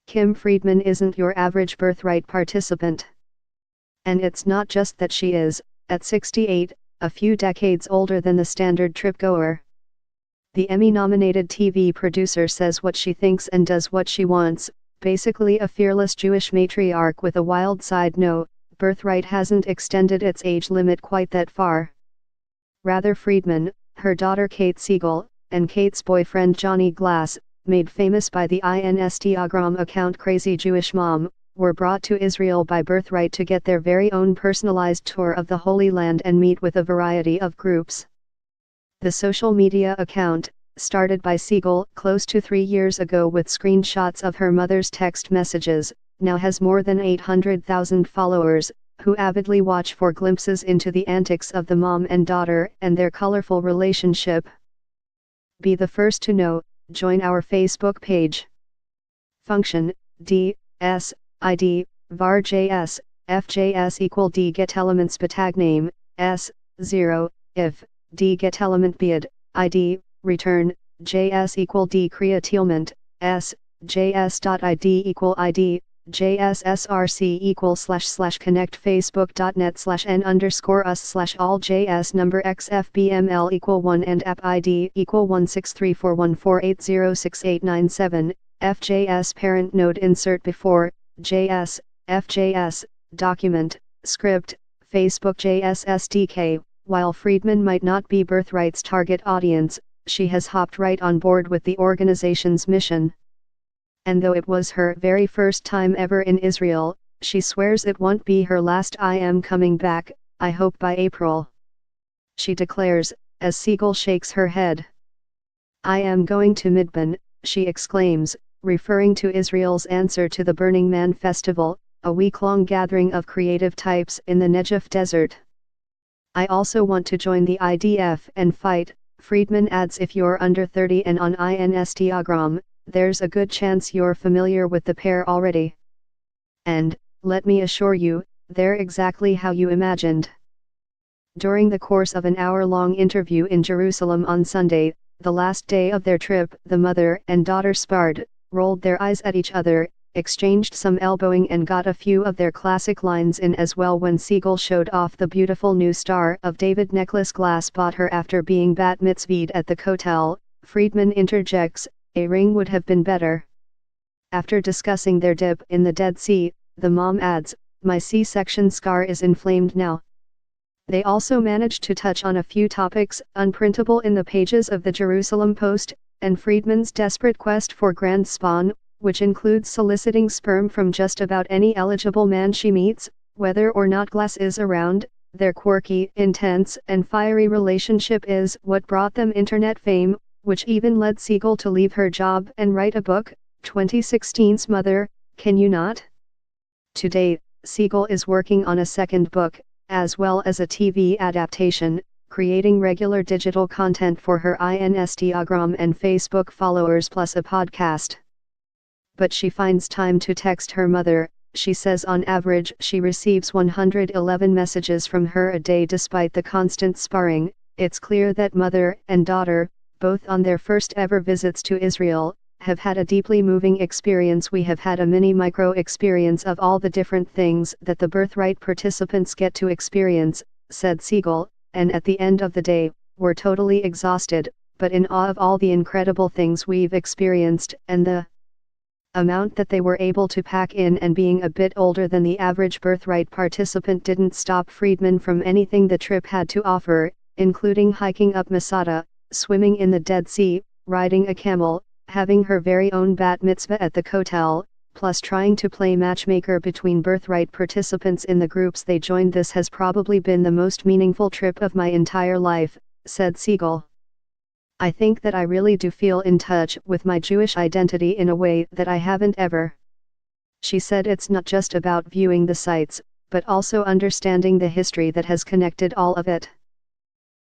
Kim Friedman isn't your average Birthright participant. And it's not just that she is, at 68, a few decades older than the standard tripgoer. The Emmy-nominated TV producer says what she thinks and does what she wants, basically a fearless Jewish matriarch with a wild side. No, Birthright hasn't extended its age limit quite that far. Rather, Friedman, her daughter Kate Siegel, and Kate's boyfriend Johnny Glass, made famous by the Instagram account Crazy Jewish Mom, were brought to Israel by Birthright to get their very own personalized tour of the Holy Land and meet with a variety of groups. The social media account, started by Siegel close to 3 years ago with screenshots of her mother's text messages, now has more than 800,000 followers, who avidly watch for glimpses into the antics of the mom and daughter and their colorful relationship. Be the first to know, join our Facebook page. Function, D, S, ID, var JS, fjs equal D get elements tag name, S, 0, if, D get element bid, ID, return, JS equal D createlment, S, JS.id equal ID, JSSRC equal / connect facebook.net /n _ us / all JS number XFBML equal 1 and app ID equal 1634148068997, FJS parent node insert before, JS, FJS, document, script, Facebook JS SDK. While Friedman might not be Birthright's target audience, she has hopped right on board with the organization's mission. And though it was her very first time ever in Israel, she swears it won't be her last. I am coming back, I hope by April. She declares, as Siegel shakes her head. I am going to Midban, she exclaims, referring to Israel's answer to the Burning Man Festival, a week-long gathering of creative types in the Negev desert. I also want to join the IDF and fight, Friedman adds. If you're under 30 and on Instagram, there's a good chance you're familiar with the pair already. And, let me assure you, they're exactly how you imagined. During the course of an hour-long interview in Jerusalem on Sunday, the last day of their trip, the mother and daughter sparred, rolled their eyes at each other, exchanged some elbowing and got a few of their classic lines in as well. When Siegel showed off the beautiful new Star of David necklace Glass bought her after being bat mitzvahed at the Kotel, Friedman interjects, a ring would have been better. After discussing their dip in the Dead Sea, the mom adds, my C-section scar is inflamed now. They also managed to touch on a few topics unprintable in the pages of the Jerusalem Post, and Friedman's desperate quest for grand spawn, which includes soliciting sperm from just about any eligible man she meets, whether or not Glass is around. Their quirky, intense, and fiery relationship is what brought them internet fame, which even led Siegel to leave her job and write a book, 2016's Mother, Can You Not? Today, Siegel is working on a second book, as well as a TV adaptation, creating regular digital content for her Instagram and Facebook followers plus a podcast. But she finds time to text her mother. She says on average she receives 111 messages from her a day despite the constant sparring. It's clear that mother and daughter, both on their first ever visits to Israel, have had a deeply moving experience. We have had a micro experience of all the different things that the Birthright participants get to experience, said Siegel, and at the end of the day, we're totally exhausted, but in awe of all the incredible things we've experienced and the amount that they were able to pack in. And being a bit older than the average Birthright participant didn't stop Friedman from anything the trip had to offer, including hiking up Masada, swimming in the Dead Sea, riding a camel, having her very own bat mitzvah at the Kotel, plus trying to play matchmaker between Birthright participants in the groups they joined. This has probably been the most meaningful trip of my entire life, said Siegel. I think that I really do feel in touch with my Jewish identity in a way that I haven't ever. She said it's not just about viewing the sights, but also understanding the history that has connected all of it.